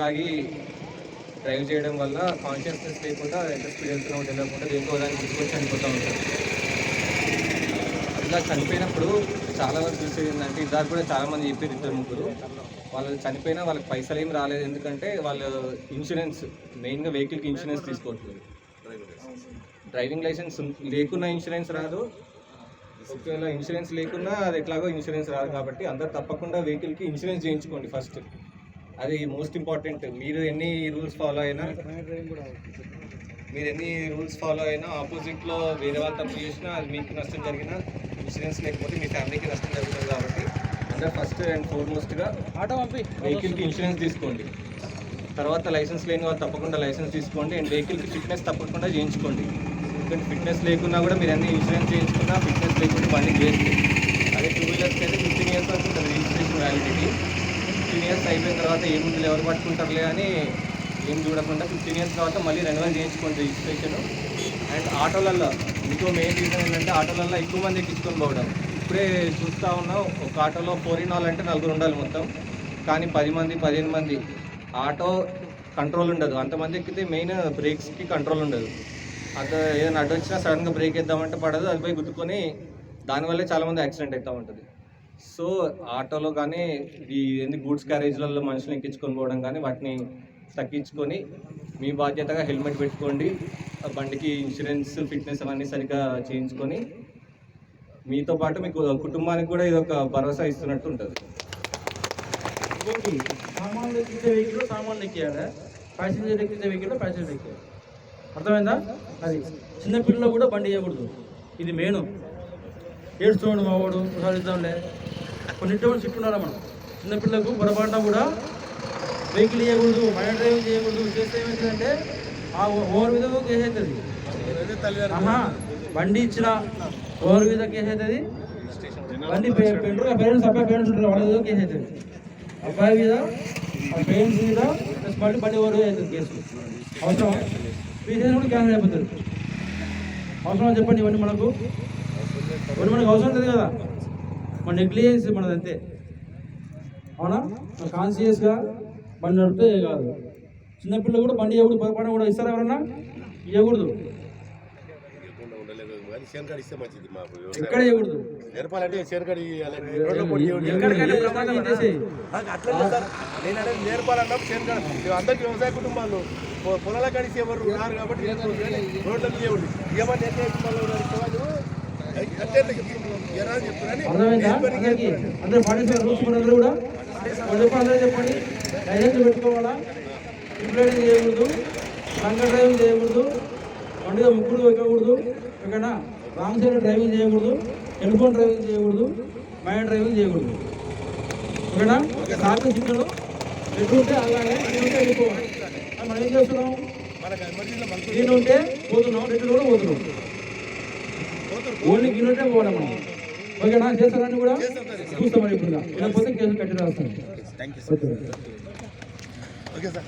తాగి డ్రైవ్ చేయడం వల్ల కాన్షియస్నెస్ లేకుండా ఎంత స్పీడ్ వెళ్తున్నామో తెలియకుండా దేనికో దానికి తీసుకొచ్చి చనిపోతూ ఉంటారు. ఇలా చనిపోయినప్పుడు చాలా వరకు చూసేది ఏంటంటే ఇద్దరు కూడా చాలామంది చెప్పారు, 2-3 వాళ్ళు చనిపోయినా వాళ్ళకి పైసలు ఏం రాలేదు. ఎందుకంటే వాళ్ళు ఇన్సూరెన్స్ మెయిన్గా వెహికల్కి ఇన్సూరెన్స్ తీసుకోవట్లేదు. డ్రైవింగ్ లైసెన్స్ లేకున్నా ఇన్సూరెన్స్ రాదు, ఒకవేళ ఇన్సూరెన్స్ లేకున్నా అది ఎట్లాగో ఇన్సూరెన్స్ రాదు. కాబట్టి అందరు తప్పకుండా వెహికల్కి ఇన్సూరెన్స్ చేయించుకోండి ఫస్ట్, అది మోస్ట్ ఇంపార్టెంట్. మీరు ఎన్ని రూల్స్ ఫాలో అయినా ఆపోజిట్లో వేరే వాళ్ళు తప్పు చేసినా అది మీకు నష్టం జరిగినా ఇన్సూరెన్స్ లేకపోతే మీ ఫ్యామిలీకి నష్టం జరుగుతుంది. కాబట్టి అందరు ఫస్ట్ అండ్ ఫార్మోస్ట్గా వెహికల్కి ఇన్సూరెన్స్ తీసుకోండి. తర్వాత లైసెన్స్ లేని వాళ్ళు తప్పకుండా లైసెన్స్ తీసుకోండి. అండ్ వెహికల్కి ఫిట్నెస్ తప్పకుండా చేయించుకోండి. ఎందుకంటే ఫిట్నెస్ లేకున్నా కూడా మీరు అన్ని ఇన్సూరెన్స్ చేయించుకున్నా ఫిట్నెస్ లేకుండా బండి వేస్ట్. అదే 2 వీలర్స్కి అయితే 15 years వరకు ఉంటుంది రిజిస్ట్రేషన్ వ్యాలిడిటీ. 15 years అయిపోయిన తర్వాత ఏముంది ఎవరు పట్టుకుంటారులే అని ఏం చూడకుండా 15 years తర్వాత మళ్ళీ రెన్యువల్ చేయించుకోండి రిజిస్ట్రేషన్. అండ్ ఆటోలలో ఇంకో మెయిన్ రీజన్ ఏంటంటే ఆటోలలో ఎక్కువ మంది ఎక్కించుకొని పోవడం. ఇప్పుడే చూస్తూ ఉన్నాం, ఒక ఆటోలో 4 in all అంటే 4 ఉండాలి మొత్తం, కానీ 10 మంది 15 మంది. ఆటో కంట్రోల్ ఉండదు, అంతమంది ఎక్కితే మెయిన్ బ్రేక్స్కి కంట్రోల్ ఉండదు. అంత ఏదైనా అడ్డు వచ్చినా సడన్గా బ్రేక్ వేద్దామంటే పడదు, అది పోయి గుద్దుకొని దానివల్లే చాలామంది యాక్సిడెంట్ అవుతూ ఉంటుంది. సో ఆటోలో కానీ ఈ గూడ్స్ క్యారేజ్లలో మనుషులు ఎక్కించుకొని పోవడం కానీ వాటిని తగ్గించుకొని మీ బాధ్యతగా హెల్మెట్ పెట్టుకోండి. బండికి ఇన్సూరెన్స్ ఫిట్నెస్ అవన్నీ సరిగ్గా చేయించుకొని మీతో పాటు మీకు కుటుంబానికి కూడా ఇది ఒక భరోసా ఇస్తున్నట్టు ఉంటుంది. సామాన్లు ఎక్కించే వెహికల్ సామాన్లు ఎక్కియాలి, ప్యాసింజర్ ఎక్కించే వెహికల్ ప్యాసింజర్ ఎక్కియాలి. అర్థమైందా? అది చిన్నపిల్లలు కూడా బండి చేయకూడదు, ఇది మెయిన్. ఏడుస్తాడు మా వాడు సాధిద్దాంలే కొన్నింటి చెప్తున్నారా మనం. చిన్నపిల్లలకు పొరపాటున కూడా వెహికల్ చేయకూడదు, మైండ్ డ్రైవింగ్ చేయకూడదు. చేస్తే ఏమవుతుందంటే ఆ ఓవర్ మీద కేసు అవుతుంది. బండి ఇచ్చిన ఓవర్ మీద కేసు అవుతుంది. బండి పేరెంట్స్ అబ్బాయి పేరెంట్స్ ఉంటారు, వాళ్ళ మీద కేసు అవుతుంది. అబ్బాయి మీద ఆ పేరెంట్స్ మీద ప్లస్ బండి ఓవర్ అవుతుంది కేసు. అవసరం పీసెస్ కూడా క్యాన్సిల్ అయిపోతుంది. అవసరం చెప్పండి, ఇవన్నీ మనకు అవసరం లేదు కదా. మన నెగ్లిజెన్స్ మనది అంతే, అవునా? మన కాన్షియస్గా బండి నడిపితే కాదు. చిన్నపిల్లలు కూడా బండి ఇవ్వకూడదు, పొరపాటు కూడా ఇస్తారా ఎవరన్నా? ఇవ్వకూడదు, ఎక్కడ ఇవ్వకూడదు. నేర్పాలంటే అందరికి వ్యవసాయ కుటుంబాలు పొలాల కడిసి ఎవరు ఉన్నారు కాబట్టి రోడ్లకు లేవుడు అందరూ పాటిస్తారు రూల్స్. మనందరూ కూడా అందరూ చెప్పండి, లైసెన్స్ పెట్టుకోవాలా, ఇంప్లాయింగ్ చేయకూడదు, లంగ డ్రైవింగ్ చేయకూడదు, బండిగా ముగ్గురు ఎక్కకూడదు, ఓకేనా? రాంగ్ సైడ్ డ్రైవింగ్ చేయకూడదు, టెలిఫోన్ డ్రైవింగ్ చేయకూడదు, మైండ్ డ్రైవింగ్ చేయకూడదు, ఓకేనా? సార్లు చిన్నలు ఎట్లుంటే అలాగే ఉంటే వెళ్ళిపోవాలి. మనం ఏం చేస్తున్నాం, నేను ఉంటే పోతున్నాం, రెండు కూడా పోతున్నాం, ఓన్లీ గిన్నెంటే పోవడం మనం, ఓకేనా? చేస్తారని కూడా చూస్తామని ఇప్పుడు, లేకపోతే కేసు కట్టి రాస్తాం. Okay sir.